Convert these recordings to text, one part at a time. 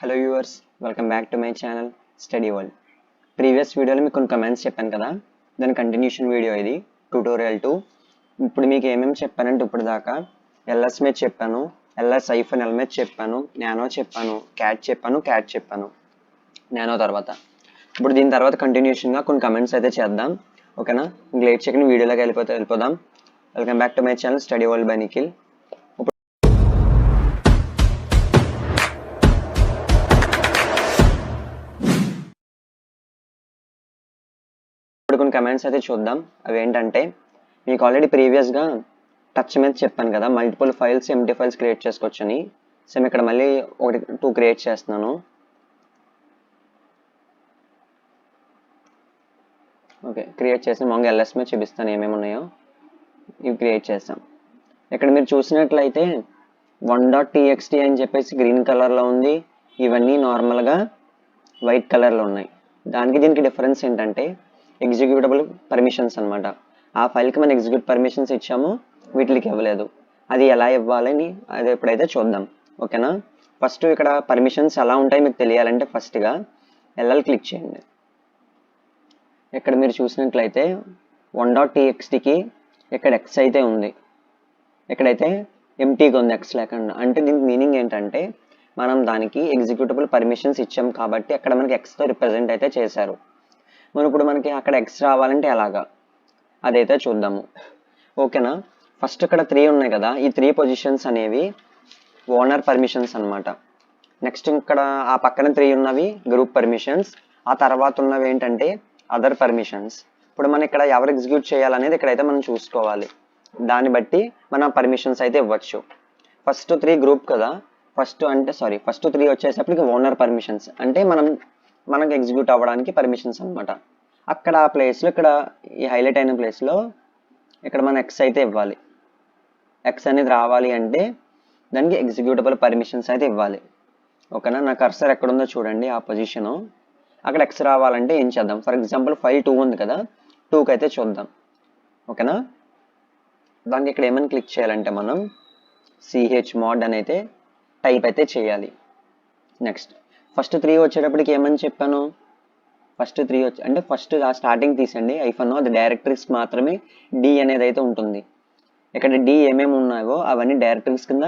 Hello viewers, welcome back to my channel study world. Previous వీడియోలో మీకు కొన్ని comments చెప్పాను కదా, దాని కంటిన్యూషన్ వీడియో ఇది ట్యూటోరియల్ 2. ఇప్పుడు మీకు ఏమేమి చెప్పానంటే ఇప్పుడు దాకా ఎల్ఎస్ మీద చెప్పాను, ఎల్ఎస్ ఐఫోన్ ఎల్ మీద చెప్పాను, నానో చెప్పాను, క్యాట్ చెప్పాను నానో తర్వాత. ఇప్పుడు దీని తర్వాత కంటిన్యూషన్గా కొన్ని కమెంట్స్ అయితే చేద్దాం, ఓకేనా? ఇంక లేట్ చేయకుండా వీడియోలోకి వెళ్ళిపోదాం. Welcome back to my channel study world by Nikhil. కొన్ని కమెంట్స్ అయితే చూద్దాం. అవి ఏంటంటే, మీకు ఆల్రెడీ ప్రీవియస్గా టచ్ మీద చెప్పాను కదా, multiple files empty files create చేసుకోవచ్చని. సేమ్ ఇక్కడ మళ్ళీ 2 క్రియేట్ చేస్తున్నాను. ఓకే, క్రియేట్ చేసి మామూలుగా ఎల్ఎస్ మీద చూపిస్తాను ఏమేమి ఉన్నాయో. ఇవి క్రియేట్ చేస్తాం. ఇక్కడ మీరు చూసినట్లయితే 1.txt అని చెప్పేసి గ్రీన్ కలర్లో ఉంది, ఇవన్నీ నార్మల్గా వైట్ కలర్లో ఉన్నాయి. దీనికి డిఫరెన్స్ ఏంటంటే ఎగ్జిక్యూటబుల్ పర్మిషన్స్ అనమాట. ఆ ఫైల్కి మనం ఎగ్జిక్యూట్ పర్మిషన్స్ ఇచ్చాము, వీటికి ఇవ్వలేదు. అది ఎలా ఇవ్వాలని అది ఎప్పుడైతే చూద్దాం, ఓకేనా? ఫస్ట్ ఇక్కడ పర్మిషన్స్ ఎలా ఉంటాయి మీకు తెలియాలంటే ఫస్ట్గా ఎల్ఎల్ క్లిక్ చేయండి. ఇక్కడ మీరు చూసినట్లయితే 1.txtకి ఇక్కడ ఎక్స్ అయితే ఉంది, ఇక్కడైతే ఎంటీగా ఉంది ఎక్స్ లేకుండా. అంటే దీనికి మీనింగ్ ఏంటంటే మనం దానికి ఎగ్జిక్యూటబుల్ పర్మిషన్స్ ఇచ్చాం కాబట్టి అక్కడ మనకి ఎక్స్తో రిప్రజెంట్ అయితే చేశారు. ఇప్పుడు మనకి అక్కడ ఎక్స్ రావాలంటే ఎలాగా అదైతే చూద్దాము, ఓకేనా? ఫస్ట్ ఇక్కడ 3 ఉన్నాయి కదా, ఈ 3 పొజిషన్స్ అనేవి ఓనర్ పర్మిషన్స్ అనమాట. నెక్స్ట్ ఇక్కడ ఆ పక్కన 3 ఉన్నవి గ్రూప్ పర్మిషన్స్, ఆ తర్వాత ఉన్నవి ఏంటంటే అదర్ పర్మిషన్స్. ఇప్పుడు మనం ఇక్కడ ఎవరు ఎగ్జిక్యూట్ చేయాలనేది ఇక్కడైతే మనం చూసుకోవాలి, దాన్ని బట్టి మనం పర్మిషన్స్ అయితే ఇవ్వచ్చు. ఫస్ట్ 3 గ్రూప్ కదా, ఫస్ట్ 3 వచ్చేసప్పటికి ఓనర్ పర్మిషన్స్, అంటే మనకు ఎగ్జిక్యూట్ అవ్వడానికి పర్మిషన్స్ అనమాట. అక్కడ ఆ ప్లేస్లో ఇక్కడ ఈ హైలైట్ అయిన ప్లేస్లో ఇక్కడ మనం ఎక్స్ అయితే ఇవ్వాలి. ఎక్స్ అనేది రావాలి అంటే దానికి ఎగ్జిక్యూటబుల్ పర్మిషన్స్ అయితే ఇవ్వాలి, ఓకేనా? నా కర్సర్ ఎక్కడుందో చూడండి, ఆ పొజిషను. అక్కడ ఎక్స్ రావాలంటే ఏం చేద్దాం? ఫర్ ఎగ్జాంపుల్ ఫైల్ 2 ఉంది కదా, 2కి అయితే చూద్దాం, ఓకేనా? దానికి ఇక్కడ ఏమని క్లిక్ చేయాలంటే మనం chmod అని అయితే టైప్ అయితే చేయాలి. నెక్స్ట్ ఫస్ట్ 3 వచ్చేటప్పటికి ఏమని చెప్పాను? ఫస్ట్ 3 అంటే ఫస్ట్ ఆ స్టార్టింగ్ తీసండి ఐఫోన్, అది డైరెక్టరీస్ మాత్రమే డి అనేది అయితే ఉంటుంది. ఇక్కడ డి ఏమేమి ఉన్నాయో అవన్నీ డైరెక్టరీస్ కింద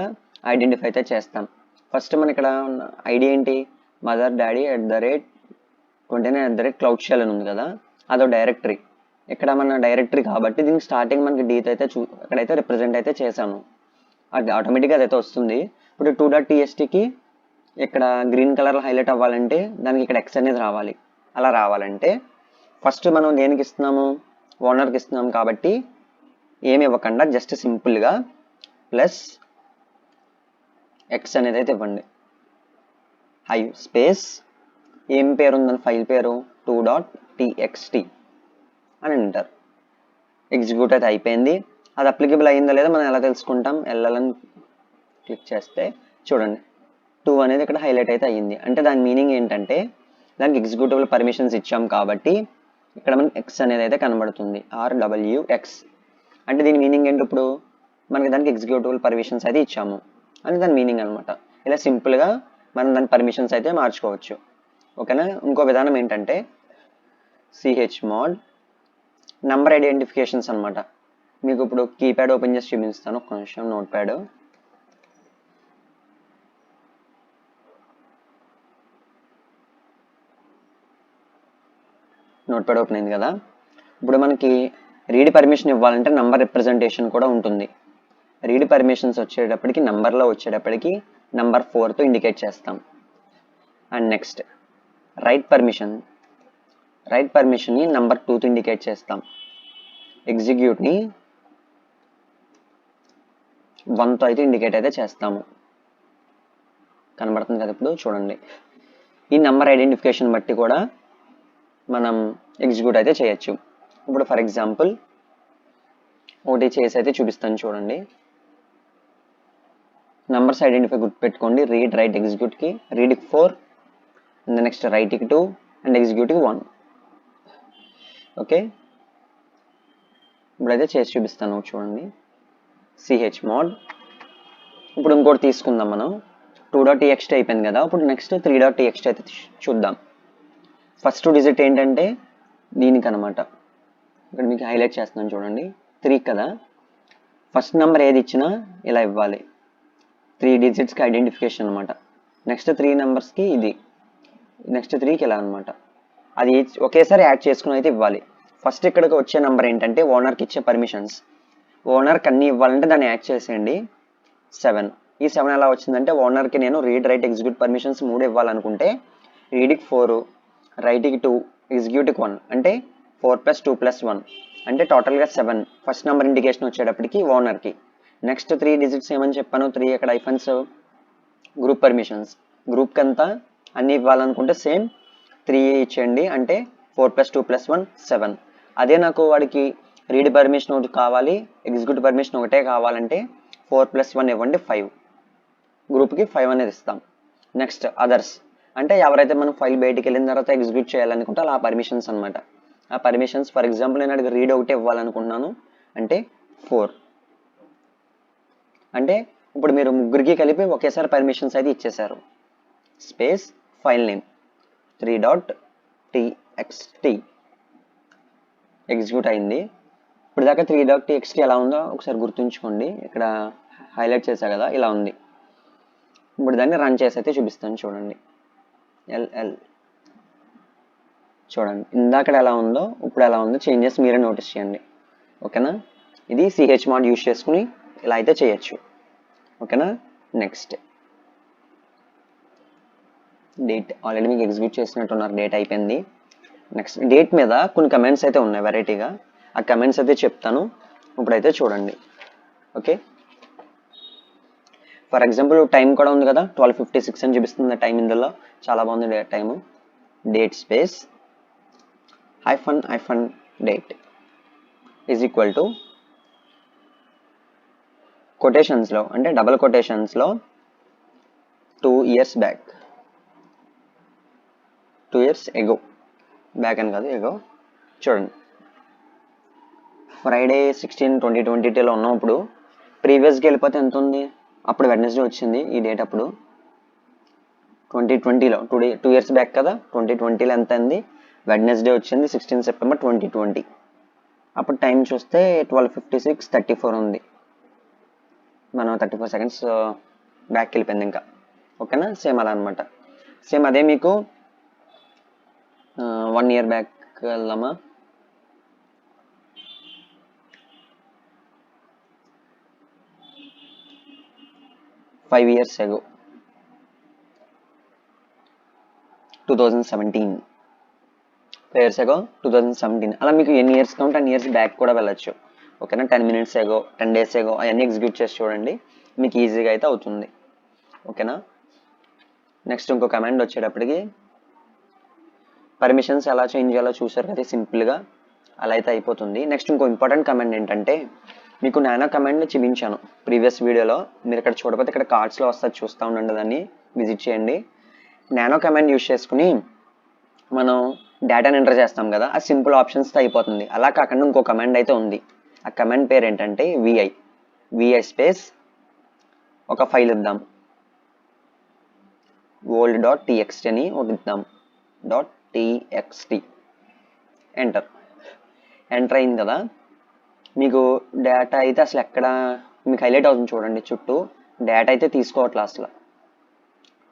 ఐడెంటిఫై అయితే చేస్తాం. ఫస్ట్ మన ఇక్కడ ఐడి ఏంటి? మదర్ డాడీ @29 క్లౌడ్ షెల్ అని ఉంది కదా, అదో డైరెక్టరీ. ఇక్కడ మన డైరెక్టరీ కాబట్టి దీనికి స్టార్టింగ్ మనకి డీతో అయితే అక్కడైతే రిప్రజెంట్ అయితే చేశాను, అది ఆటోమేటిక్గా అదైతే వస్తుంది. ఇప్పుడు 2.txtకి ఇక్కడ గ్రీన్ కలర్లో హైలైట్ అవ్వాలంటే దానికి ఇక్కడ ఎక్స్ అనేది రావాలి. అలా రావాలంటే ఫస్ట్ మనం దేనికి ఇస్తున్నాము? ఓనర్కి ఇస్తున్నాము కాబట్టి ఏమి ఇవ్వకుండా జస్ట్ సింపుల్గా ప్లస్ ఎక్స్ అనేది అయితే ఇవ్వండి. హై స్పేస్ ఏం పేరు ఉందని ఫైల్ పేరు 2.txt అని అంటారు. ఎగ్జిక్యూట్ అయితే అయిపోయింది. అది అప్లికబుల్ అయిందా లేదా మనం ఎలా తెలుసుకుంటాం? ఎల్ఎల్ని క్లిక్ చేస్తే చూడండి 2 అనేది ఇక్కడ హైలైట్ అయితే అయ్యింది. అంటే దాని మీనింగ్ ఏంటంటే దానికి ఎగ్జిక్యూటబుల్ పర్మిషన్స్ ఇచ్చాం కాబట్టి ఇక్కడ మనకి ఎక్స్ అనేది అయితే కనబడుతుంది, RWX. అంటే దీని మీనింగ్ ఏంటి? ఇప్పుడు మనకి దానికి ఎగ్జిక్యూటబుల్ పర్మిషన్స్ అయితే ఇచ్చాము అని దాని మీనింగ్ అనమాట. ఇలా సింపుల్గా మనం దాని పర్మిషన్స్ అయితే మార్చుకోవచ్చు, ఓకేనా? ఇంకో విధానం ఏంటంటే chmod నంబర్ ఐడెంటిఫికేషన్స్ అనమాట. మీకు ఇప్పుడు కీప్యాడ్ ఓపెన్ చేసి చూపిస్తాను, ఒక్క నిమిషం. నోట్ ప్యాడ్ ఓపెన్ అయింది కదా. ఇప్పుడు మనకి రీడ్ పర్మిషన్ ఇవ్వాలంటే నంబర్ రిప్రజెంటేషన్ కూడా ఉంటుంది. రీడ్ పర్మిషన్స్ వచ్చేటప్పటికి నంబర్లో వచ్చేటప్పటికి నంబర్ 4తో ఇండికేట్ చేస్తాం. అండ్ నెక్స్ట్ రైట్ పర్మిషన్ని నంబర్ 2తో ఇండికేట్ చేస్తాం. ఎగ్జిక్యూట్ని 1తో అయితే ఇండికేట్ అయితే చేస్తాము. కనబడుతుంది కదా ఇప్పుడు చూడండి. ఈ నంబర్ ఐడెంటిఫికేషన్ బట్టి కూడా మనం ఎగ్జిక్యూట్ అయితే చేయొచ్చు. ఇప్పుడు ఫర్ ఎగ్జాంపుల్ ఒకటి చేసి అయితే చూపిస్తాను చూడండి. నంబర్స్ ఐడెంటిఫై గుర్తుపెట్టుకోండి. రీడ్ రైట్ ఎగ్జిక్యూట్కి రీడ్కి 4 అండ్ నెక్స్ట్ రైట్కి 2 అండ్ ఎగ్జిక్యూట్కి 1, ఓకే? ఇప్పుడైతే చేసి చూపిస్తాను చూడండి. chmod. ఇప్పుడు ఇంకోటి తీసుకుందాం మనం 2.txt అయిపోయింది కదా. ఇప్పుడు నెక్స్ట్ 3.txt అయితే చూద్దాం. ఫస్ట్ డిజిట్ ఏంటంటే దీనికి అనమాట. ఇక్కడ మీకు హైలైట్ చేస్తున్నాను చూడండి, 3 కదా. ఫస్ట్ నెంబర్ ఏది ఇచ్చినా ఇలా ఇవ్వాలి, 3 డిజిట్స్కి ఐడెంటిఫికేషన్ అనమాట. నెక్స్ట్ 3 నెంబర్స్కి ఇది, నెక్స్ట్ 3కి ఇలా అనమాట. అది ఒకేసారి యాడ్ చేసుకుని అయితే ఇవ్వాలి. ఫస్ట్ ఇక్కడికి వచ్చే నెంబర్ ఏంటంటే ఓనర్కి ఇచ్చే పర్మిషన్స్. ఓనర్కి అన్నీ ఇవ్వాలంటే దాన్ని యాడ్ చేసేయండి 7. ఈ 7 ఎలా వచ్చిందంటే ఓనర్కి నేను రీడ్ రైట్ ఎగ్జిక్యూట్ పర్మిషన్స్ 3 ఇవ్వాలనుకుంటే రీడ్కి 4, రైట్కి 2, ఎగ్జిక్యూట్కి 1 అంటే 4 + 2 + 1 అంటే టోటల్గా 7. ఫస్ట్ నెంబర్ ఇండికేషన్ వచ్చేటప్పటికి ఓనర్కి. నెక్స్ట్ 3 డిజిట్స్ ఏమని చెప్పాను, 3 అక్కడ ఐఫన్స్ గ్రూప్ పర్మిషన్స్. గ్రూప్కి అంతా అన్నీ ఇవ్వాలనుకుంటే సేమ్ 3 ఇచ్చేయండి అంటే 4 + 2 + 1 7. అదే నాకు వాడికి రీడ్ పర్మిషన్ ఒకటి కావాలి, ఎగ్జిక్యూట్ పర్మిషన్ ఒకటే కావాలంటే 4 + 1 ఇవ్వండి 5. గ్రూప్కి 5 అనేది ఇస్తాం. నెక్స్ట్ అదర్స్ అంటే ఎవరైతే మనం ఫైల్ బయటికి వెళ్ళిన తర్వాత ఎగ్జిక్యూట్ చేయాలనుకుంటే అలా పర్మిషన్స్ అనమాట. ఆ పర్మిషన్స్ ఫర్ ఎగ్జాంపుల్ నేను అడిగి రీడ్ ఒకటే ఇవ్వాలనుకుంటున్నాను అంటే 4. అంటే ఇప్పుడు మీరు ముగ్గురికి కలిపి ఒకేసారి పర్మిషన్స్ అయితే ఇచ్చేసారు. Space file name 3.txt execute అయింది. ఇప్పుడు దాకా 3.txt ఎలా ఉందో ఒకసారి గుర్తుంచుకోండి. ఇక్కడ హైలైట్ చేశా కదా, ఇలా ఉంది. ఇప్పుడు దాన్ని రన్ చేసి అయితే చూపిస్తాను చూడండి. ఎల్ఎల్ చూడండి, ఇందాక ఎలా ఉందో ఇప్పుడు ఎలా ఉందో చేంజెస్ మీరే నోటీస్ చేయండి. ఓకేనా, ఇది సిహెచ్ మాడ్ యూజ్ చేసుకుని ఇలా అయితే చేయొచ్చు. ఓకేనా. నెక్స్ట్ డేట్ ఆల్రెడీ మీకు ఎగ్జిక్యూట్ చేసినట్టున్నారు, డేట్ అయిపోయింది. నెక్స్ట్ డేట్ మీద కొన్ని కమెంట్స్ అయితే ఉన్నాయి వెరైటీగా, ఆ కమెంట్స్ అయితే చెప్తాను, ఇప్పుడైతే చూడండి. ఓకే, ఫర్ ఎగ్జాంపుల్ టైం కూడా ఉంది కదా, 12:56 అని చూపిస్తుంది టైం. ఇందులో చాలా బాగుంది time. Date space hyphen date is equal to కొటేషన్స్లో అంటే డబల్ కొటేషన్స్లో 2 years back, 2 years ago, back అని కాదు ఎగో. చూడండి, ఫ్రైడే 16/20/22లో ఉన్నప్పుడు ప్రీవియస్కి వెళ్ళిపోతే ఎంత ఉంది, అప్పుడు వెడ్నెస్డే వచ్చింది ఈ డేట్. అప్పుడు 2020లో 2 years బ్యాక్ కదా, 2020లో ఎంత అయింది, వెడ్నెస్డే వచ్చింది 16 September 2020. అప్పుడు టైం చూస్తే 12:56:34 ఉంది. మనం 34 seconds బ్యాక్ వెళ్ళిపోయింది ఇంకా. ఓకేనా, సేమ్ అలా అనమాట. సేమ్ అదే మీకు 1 year బ్యాక్ వెళ్దామా. Five years ago 2017, 5 years ago 2017. అలా మీకు ఎన్ని ఇయర్స్ కావాలంటే అన్ని ఇయర్స్ బ్యాక్ కూడా వెళ్ళచ్చు. ఓకేనా, 10 minutes ఎగో, 10 days ఎగో అవన్నీ ఎగ్జిక్యూట్ చేసి చూడండి, మీకు ఈజీగా అయితే అవుతుంది. ఓకేనా. నెక్స్ట్ ఇంకో కమాండ్ వచ్చేటప్పటికి పర్మిషన్స్ ఎలా చేంజ్ చేయాలో చూసారు కదా, సింపుల్గా అలా అయితే అయిపోతుంది. నెక్స్ట్ ఇంకో ఇంపార్టెంట్ కమాండ్ ఏంటంటే, మీకు నానో కమాండ్ చూపించాను ప్రీవియస్ వీడియోలో, మీరు ఇక్కడ చూడకపోతే ఇక్కడ కార్డ్స్లో వస్తుంది, చూస్తూ ఉండండి, దాన్ని విజిట్ చేయండి. నానో కమాండ్ యూజ్ చేసుకుని మనం డేటాని ఎంటర్ చేస్తాం కదా, ఆ సింపుల్ ఆప్షన్స్తో అయిపోతుంది. అలా కాకుండా ఇంకో కమాండ్ అయితే ఉంది. ఆ కమాండ్ పేరు ఏంటంటే విఐ స్పేస్ ఒక ఫైల్ ఇద్దాం, old.txt అని ఒకటి ఇద్దాం, .txt ఎంటర్ అయింది కదా. మీకు డేటా అయితే అసలు ఎక్కడ మీకు హైలైట్ అవుతుంది చూడండి, చుట్టూ డేటా అయితే తీసుకోవట్లే అసలు.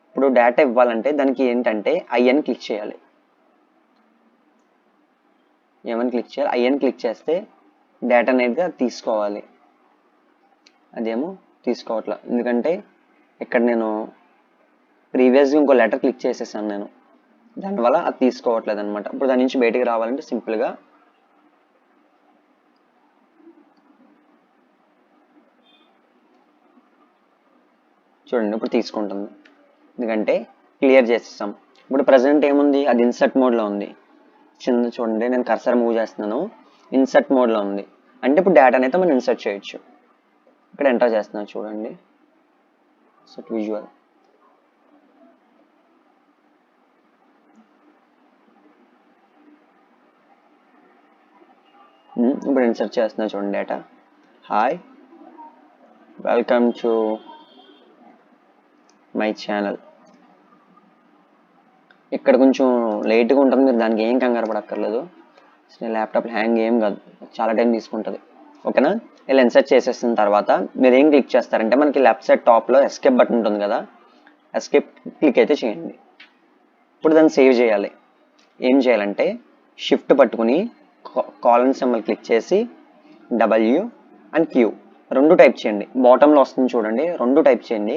ఇప్పుడు డేటా ఇవ్వాలంటే దానికి ఏంటంటే ఐఎన్ క్లిక్ చేయాలి. ఏమని క్లిక్ చేయాలి, ఐఎన్ క్లిక్ చేస్తే డేటా అనేదిగా తీసుకోవాలి. అదేమో తీసుకోవట్లే, ఎందుకంటే ఇక్కడ నేను ప్రీవియస్గా ఇంకో లెటర్ క్లిక్ చేసేసాను నేను, దానివల్ల అది తీసుకోవట్లేదు అనమాట. ఇప్పుడు దాని నుంచి బయటికి రావాలంటే సింపుల్గా చూడండి, ఇప్పుడు తీసుకుంటుంది, ఎందుకంటే క్లియర్ చేసేసాం. ఇప్పుడు ప్రజెంట్ ఏముంది, అది ఇన్సర్ట్ మోడ్లో ఉంది. చిన్న చూడండి, నేను కర్సర్ మూవ్ చేస్తున్నాను, ఇన్సర్ట్ మోడ్లో ఉంది. అంటే ఇప్పుడు డేటాని అయితే మనం ఇన్సర్ట్ చేయొచ్చు. ఇక్కడ ఎంటర్ చేస్తున్నాను చూడండి, సెట్ విజువల్. ఇప్పుడు ఇన్సర్ట్ చేస్తున్నా చూడండి data. Hi, welcome to my channel. ఇక్కడ కొంచెం లేట్గా ఉంటుంది, మీరు దానికి ఏం కంగారు పడక్కర్లేదు. ల్యాప్టాప్ హ్యాంగ్ ఏం కాదు, చాలా టైం తీసుకుంటుంది. ఓకేనా? ఇలా ఇన్సర్ట్ చేసేసిన తర్వాత మీరు ఏం క్లిక్ చేస్తారంటే మనకి లెఫ్ట్ సైడ్ టాప్లో ఎస్కేప్ బటన్ ఉంటుంది కదా, ఎస్కేప్ క్లిక్ అయితే చేయండి. ఇప్పుడు దాన్ని సేవ్ చేయాలి. ఏం చేయాలంటే షిఫ్ట్ పట్టుకుని కాలన్ సింబల్ క్లిక్ చేసి డబ్ల్యూ అండ్ క్యూ రెండు టైప్ చేయండి. బాటంలో వస్తుంది చూడండి, రెండు టైప్ చేయండి.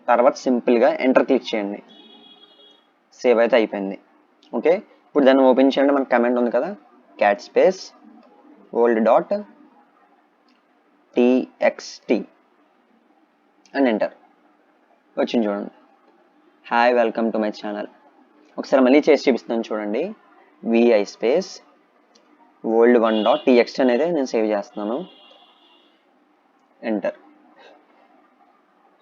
తర్వాత సింపుల్గా ఎంటర్ క్లిక్ చేయండి. సేవ్ అయితే అయిపోయింది. ఓకే, ఇప్పుడు దాన్ని ఓపెన్ చేయండి. మనకు కమెంట్ ఉంది కదా, cat space old dot TXT and enter వచ్చింది చూడండి. Hi welcome to my channel. ఒకసారి మళ్ళీ చేసి చూపిస్తున్నాను చూడండి. V I space old 1 dot TXT అనేది నేను సేవ్ చేస్తున్నాను. ఎంటర్.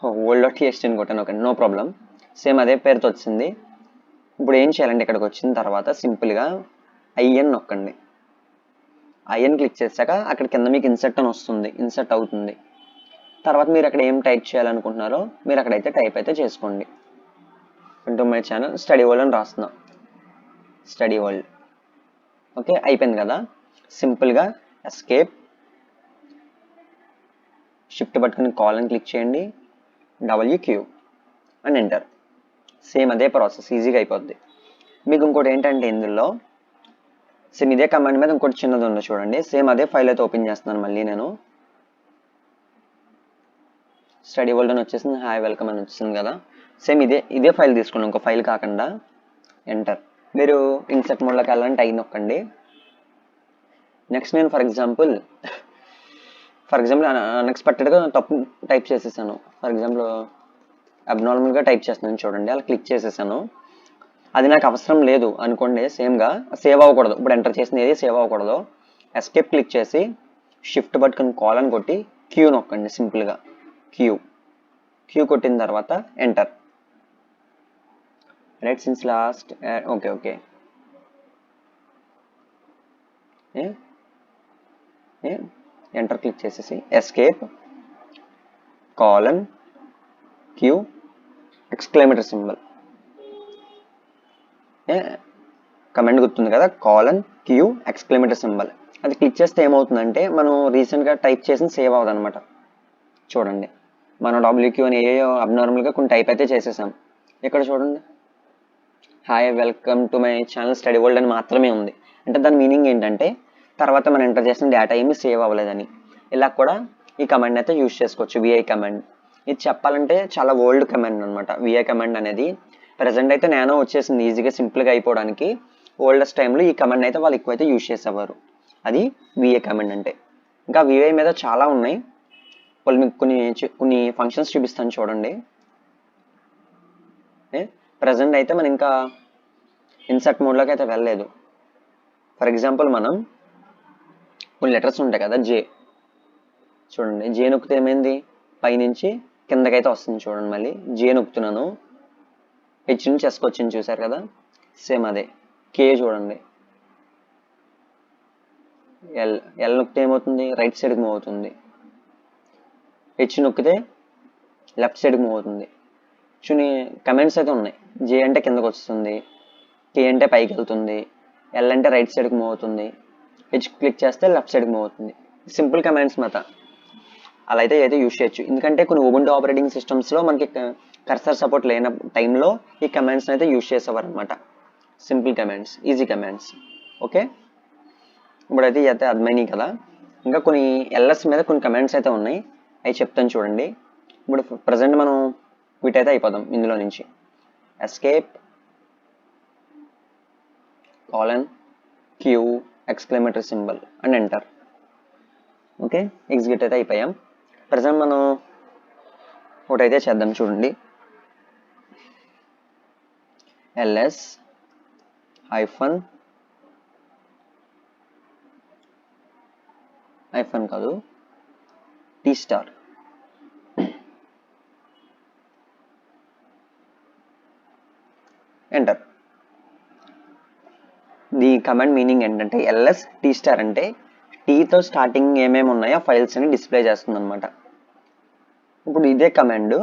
ఓల్డ్ డాట్ టీఎక్స్టీ అని కొట్టాను. Okay, no problem. సేమ్ అదే పేరుతో వచ్చింది. ఇప్పుడు ఏం చేయాలంటే ఇక్కడికి వచ్చిన తర్వాత సింపుల్గా ఐఎన్ నొక్కండి. ఐఎన్ క్లిక్ చేశాక అక్కడ కింద మీకు ఇన్సర్ట్ అని వస్తుంది, ఇన్సర్ట్ అవుతుంది. తర్వాత మీరు అక్కడ ఏం టైప్ చేయాలనుకుంటున్నారో మీరు అక్కడైతే టైప్ అయితే చేసుకోండి. Into my channel study world అని రాస్తున్నాం, స్టడీ వరల్డ్. ఓకే, అయిపోయింది కదా. సింపుల్గా ఎస్కేప్ షిఫ్ట్ పట్టుకుని కాలన్ క్లిక్ చేయండి, డబ్ల్యూక్యూ అండ్ ఎంటర్. సేమ్ అదే ప్రాసెస్, ఈజీగా అయిపోద్ది. మీకు ఇంకోటి ఏంటంటే ఇందులో సేమ్ ఇదే కమాండ్ మీద ఇంకోటి చిన్నది ఉంది చూడండి. సేమ్ అదే ఫైల్ అయితే ఓపెన్ చేస్తున్నాను మళ్ళీ నేను. స్టడీ వరల్డ్ అని వచ్చేసింది, హాయ్ వెల్కమ్ అని వచ్చింది కదా. సేమ్ ఇదే ఫైల్ తీసుకోండి, ఇంకో ఫైల్ కాకుండా. ఎంటర్. మీరు ఇన్సర్ట్ మోడ్లోకి వెళ్ళాలంటే ఐ నొక్కండి. నెక్స్ట్ నేను ఫర్ ఎగ్జాంపుల్ అన్ఎక్స్పెక్టెడ్గా తప్పు టైప్ చేసేసాను. ఫర్ ఎగ్జాంపుల్ అబ్నార్మల్గా టైప్ చేస్తున్నాను చూడండి, అలా క్లిక్ చేసేసాను. అది నాకు అవసరం లేదు అనుకోండి, సేమ్గా సేవ్ అవ్వకూడదు. ఇప్పుడు ఎంటర్ చేసిన ఏది సేవ్ అవ్వకూడదు. ఎస్కేప్ క్లిక్ చేసి షిఫ్ట్ పట్టుకుని కాలన్ కొట్టి క్యూ నొక్కండి. సింపుల్గా క్యూ కొట్టిన తర్వాత enter. Right since last. Okay enter click చేసేసి escape colon Q exclamatory symbol, comment గుర్తుంది కదా, కాలన్ క్యూ ఎక్స్క్లమేటరీ సింబల్. అది క్లిక్ చేస్తే ఏమవుతుందంటే మనం రీసెంట్గా టైప్ చేసిన సేవ్ అవ్వదు అనమాట. చూడండి, మనం డబ్ల్యూక్యూ అని అబ్నార్మల్గా కొన్ని టైప్ అయితే చేసేసాం. ఇక్కడ చూడండి, hi welcome to my channel study world అని మాత్రమే ఉంది. అంటే దాని మీనింగ్ ఏంటంటే తర్వాత మనం ఎంటర్ చేసిన డేటా ఏమి సేవ్ అవ్వలేదని. ఇలా కూడా ఈ కమాండ్ అయితే యూజ్ చేసుకోవచ్చు, విఐ కమాండ్. ఇది చెప్పాలంటే చాలా ఓల్డ్ కమాండ్ అనమాట విఐ కమాండ్ అనేది. ప్రజెంట్ అయితే నానో వచ్చేసింది ఈజీగా సింపుల్గా అయిపోవడానికి. ఓల్డెస్ట్ టైంలో ఈ కమాండ్ అయితే వాళ్ళు ఎక్కువైతే యూజ్ చేసేవారు. అది విఐ కమాండ్ అంటే. ఇంకా విఐ మీద చాలా ఉన్నాయి, వాళ్ళు మీకు కొన్ని ఫంక్షన్స్ చూపిస్తాను చూడండి. ప్రజెంట్ అయితే మనం ఇంకా ఇన్సర్ట్ మోడ్లోకి అయితే వెళ్ళలేదు. ఫర్ ఎగ్జాంపుల్ మనం కొన్ని లెటర్స్ ఉంటాయి కదా, జే చూడండి. జే నొక్కితే ఏమైంది, పైనుంచి కిందకైతే వస్తుంది చూడండి. మళ్ళీ జే నొక్కుతున్నాను, హెచ్ నుంచి ఎస్కి వచ్చింది చూసారు కదా. సేమ్ అదే. కే చూడండి, ఎల్ నొక్కితే ఏమవుతుంది, రైట్ సైడ్కి మూవ్ అవుతుంది. హెచ్ నొక్కితే లెఫ్ట్ సైడ్కి మూవ్ అవుతుంది. చూని కమెంట్స్ అయితే ఉన్నాయి. జే అంటే కిందకు వస్తుంది, కే అంటే పైకి వెళ్తుంది, ఎల్ అంటే రైట్ సైడ్కి మూవ్ అవుతుంది, హెచ్ క్లిక్ చేస్తే లెఫ్ట్ సైడ్కి మూవ్ అవుతుంది. సింపుల్ కమాండ్స్ మాట. అలా అయితే యూజ్ చేయొచ్చు. ఎందుకంటే కొన్ని ఉబుంటూ ఆపరేటింగ్ సిస్టమ్స్లో మనకి కర్సర్ సపోర్ట్ లేని టైంలో ఈ కమాండ్స్ని అయితే యూజ్ చేసేవారు అనమాట. Simple commands, easy commands. Okay, ఇప్పుడైతే అయితే అర్థమైనాయి కదా. ఇంకా కొన్ని ఎల్ఎస్ మీద కొన్ని కమాండ్స్ అయితే ఉన్నాయి, అవి చెప్తాను చూడండి. ఇప్పుడు ప్రజెంట్ మనం వీటైతే అయిపోదాం ఇందులో నుంచి. Escape colon Q exclamatory symbol and enter. Okay, execute అయితే అయిపోయాం. ప్రజెంట్ మనం ఒకటైతే చేద్దాం చూడండి. ఎల్ఎస్ హైఫన్ కాదు, T star. Enter. The command meaning ఏంటంటే ఎల్ఎస్ టీ స్టార్ అంటే టీతో స్టార్టింగ్ ఏమేమి ఉన్నాయో ఫైల్స్ అని డిస్ప్లే చేస్తుంది అనమాట. ఇప్పుడు ఇదే కమాండ్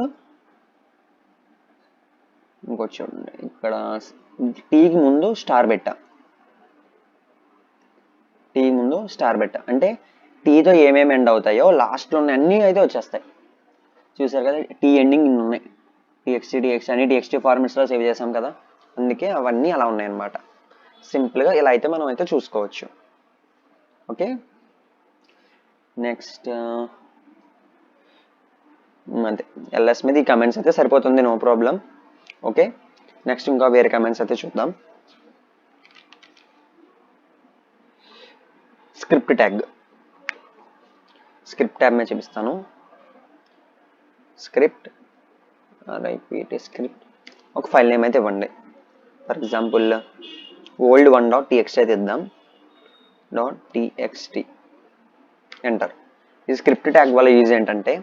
ఇంకోటి చూడండి, ఇక్కడ టీకి ముందు స్టార్ పెట్టా, టీ ముందు స్టార్ పెట్టా అంటే టీతో ఏమేమి ఎండ్ అవుతాయో లాస్ట్లో ఉన్న అన్నీ అయితే వచ్చేస్తాయి. చూసారు కదా, టీ ఎండింగ్ ఇన్ని ఉన్నాయి, టీఎక్స్టీ అన్ని టీఎక్స్టీ ఫార్మాట్స్లో సేవ్ చేసాం కదా, అందుకే అవన్నీ అలా ఉన్నాయన్నమాట. సింపుల్గా ఇలా అయితే మనం అయితే చూసుకోవచ్చు. ఓకే, నెక్స్ట్ అంతే, ఎల్ఎస్ మీద ఈ కమెంట్స్ అయితే సరిపోతుంది, నో ప్రాబ్లం. ఓకే, నెక్స్ట్ ఇంకా వేరే కమెంట్స్ అయితే చూద్దాం. స్క్రిప్ట్ ట్యాగ్ మీద చూపిస్తాను. స్క్రిప్ట్ ఒక ఫైల్ నేమ్ అయితే ఇవ్వండి. ఫర్ ఎగ్జాంపుల్ old1.txt అయితే ఇద్దాం, .txt ఎంటర్. ఈ స్క్రిప్ట్ ట్యాగ్ వల్ల యూజ్ ఏంటంటే,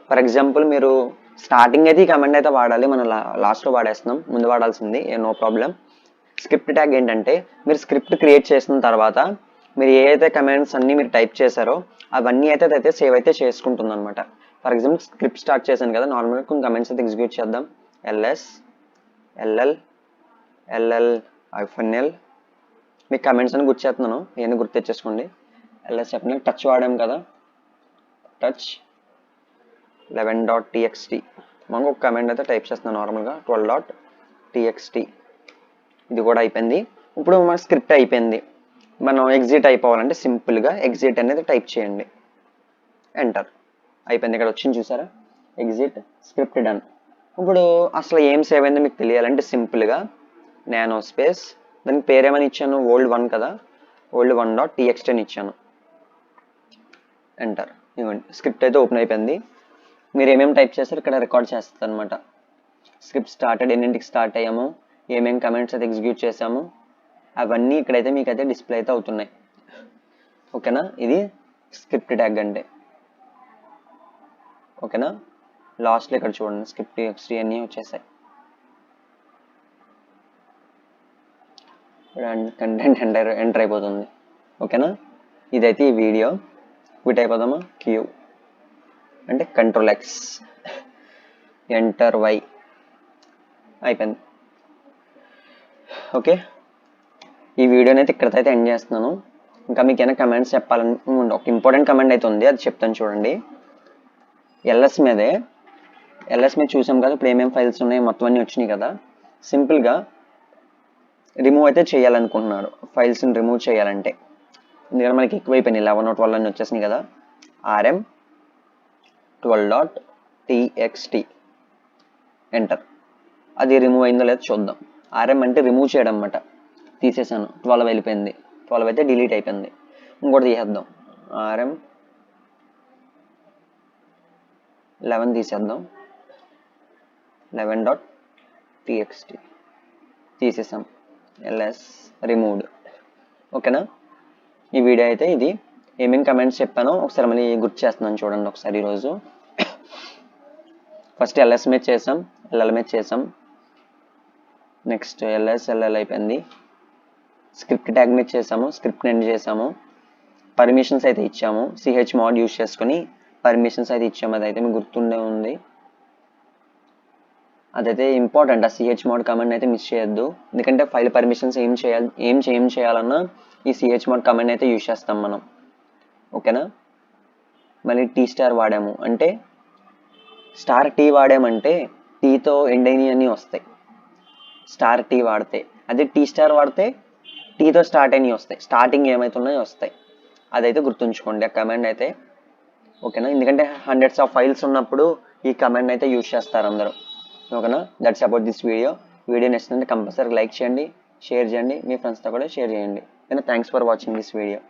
ఫర్ ఎగ్జాంపుల్ మీరు స్టార్టింగ్ అయితే ఈ కమాండ్ అయితే వాడాలి, మనం లాస్ట్లో వాడేస్తున్నాం, ముందు వాడాల్సింది, నో ప్రాబ్లం. స్క్రిప్ట్ ట్యాగ్ ఏంటంటే, మీరు స్క్రిప్ట్ క్రియేట్ చేసిన తర్వాత మీరు ఏ అయితే కమాండ్స్ అన్ని మీరు టైప్ చేశారో అవన్నీ అయితే సేవ్ అయితే చేసుకుంటుంది అనమాట. ఫర్ ఎగ్జాంపుల్ స్క్రిప్ట్ స్టార్ట్ చేశాను కదా, నార్మల్గా కొన్ని కమాండ్స్ అయితే ఎగ్జిక్యూట్ చేద్దాం. ls ll -l మీకు కమెంట్స్ అని గుర్తుచేస్తున్నాను, ఏమైనా గుర్తు తెచ్చేసుకోండి. ls చెప్పిన టచ్ వాడాం కదా, టచ్ 11.txt మనకు ఒక కమాండ్ అయితే టైప్ చేస్తున్నాను నార్మల్గా, 12.txt. ఇది కూడా అయిపోయింది. ఇప్పుడు మన స్క్రిప్ట్ అయిపోయింది. మనం ఎగ్జిట్ అయిపోవాలంటే సింపుల్గా ఎగ్జిట్ అనేది టైప్ చేయండి, ఎంటర్. అయిపోయింది, ఇక్కడ వచ్చింది చూసారా, ఎగ్జిట్, స్క్రిప్ట్ డన్. ఇప్పుడు అసలు ఏం సేవ్ అయిందో మీకు తెలియాలంటే సింపుల్గా నానో స్పేస్, దానికి పేరేమని ఇచ్చాను, old1 కదా, old1.txt అని ఇచ్చాను, ఎంటర్. ఇవ్వండి, స్క్రిప్ట్ అయితే ఓపెన్ అయిపోయింది. మీరు ఏమేమి టైప్ చేస్తారు ఇక్కడ రికార్డ్ చేస్తుంది అనమాట. స్క్రిప్ట్ స్టార్టెడ్, ఎన్నింటికి స్టార్ట్ అయ్యాము, ఏమేమి కమెంట్స్ అయితే ఎగ్జిక్యూట్ చేసాము, అవన్నీ ఇక్కడైతే మీకు అయితే డిస్ప్లే అయితే అవుతున్నాయి. ఓకేనా, ఇది స్క్రిప్ట్ ట్యాగ్ అంటే. ఓకేనా, లాస్ట్లో ఇక్కడ చూడండి స్క్రిప్ట్ ఎక్స్టీ అన్నీ వచ్చేసాయి. కంటెంట్ ఎంటర్ అయిపోతుంది. ఓకేనా, ఇదైతే ఈ వీడియో. క్విట్ అయిపోదామా, క్యూ అంటే Ctrl+X, ఎంటర్ Y, అయిపోయింది. ఓకే, ఈ వీడియోని అయితే ఇక్కడైతే ఎండ్ చేస్తున్నాను. ఇంకా మీకు ఏమైనా కమెంట్స్ చెప్పాలని ఒక ఇంపార్టెంట్ కమెంట్ అయితే ఉంది, అది చెప్తాను చూడండి. ఎల్ఎస్ మీద చూసాం కదా, ఇప్పుడు ఏమేమి ఫైల్స్ ఉన్నాయి మొత్తం అన్నీ వచ్చినాయి కదా. సింపుల్గా రిమూవ్ అయితే చేయాలనుకుంటున్నారు, ఫైల్స్ని రిమూవ్ చేయాలంటే. ఎందుకంటే మనకి ఎక్కువైపోయినాయి, 11 12 అన్నీ వచ్చేసినాయి కదా. rm 12.txt enter. అది రిమూవ్ అయిందో లేదో చూద్దాం. rm అంటే రిమూవ్ చేయడం అన్నమాట. తీసేసాను, 12 వెళ్ళిపోయింది, 12 అయితే డిలీట్ అయిపోయింది. ఇంకోటి తీసేద్దాం, rm 11 తీసేద్దాం, 11.txt తీసేసాం, ls రిమూవ్డ్. ఓకేనా, ఈ వీడియో అయితే ఇది. ఏమేమి కమెంట్స్ చెప్పానో ఒకసారి మళ్ళీ గుర్తు చేస్తున్నాను చూడండి ఒకసారి. ఈరోజు ఫస్ట్ ls మీద చేసాం, ll మీద చేసాం, నెక్స్ట్ ls ll అయిపోయింది. స్క్రిప్ట్ ట్యాగ్ మీద చేసాము, స్క్రిప్ట్ ఎండ్ చేసాము, పర్మిషన్స్ అయితే ఇచ్చాము, chmod యూజ్ చేసుకొని పర్మిషన్స్ అయితే ఇచ్చాము. అదైతే మీకు గుర్తుండే ఉంది, అదైతే ఇంపార్టెంట్. ఆ chmod కమాండ్ అయితే మిస్ చేయొద్దు, ఎందుకంటే ఫైల్ పర్మిషన్స్ ఏం చేయాలన్నా ఈ chmod కమాండ్ అయితే యూజ్ చేస్తాం మనం. ఓకేనా, మళ్ళీ టీ స్టార్ వాడాము అంటే, స్టార్ టీ వాడామంటే టీతో ఎండ్ అయినవి అన్నీ వస్తాయి స్టార్ టీ వాడితే. అదే టీ స్టార్ వాడితే టీతో స్టార్ట్ అయినవి వస్తాయి, స్టార్టింగ్ ఏమవుతున్నాయో వస్తాయి. అదైతే గుర్తుంచుకోండి ఆ కమాండ్ అయితే. ఓకేనా, ఎందుకంటే హండ్రెడ్స్ ఆఫ్ ఫైల్స్ ఉన్నప్పుడు ఈ కమాండ్ అయితే యూజ్ చేస్తారు అందరూ. ఓకేనా, that's about this video. Video నచ్చితే కంపల్సరీ లైక్ చేయండి, షేర్ చేయండి, మీ ఫ్రెండ్స్తో కూడా షేర్ చేయండి. Thanks for watching this video.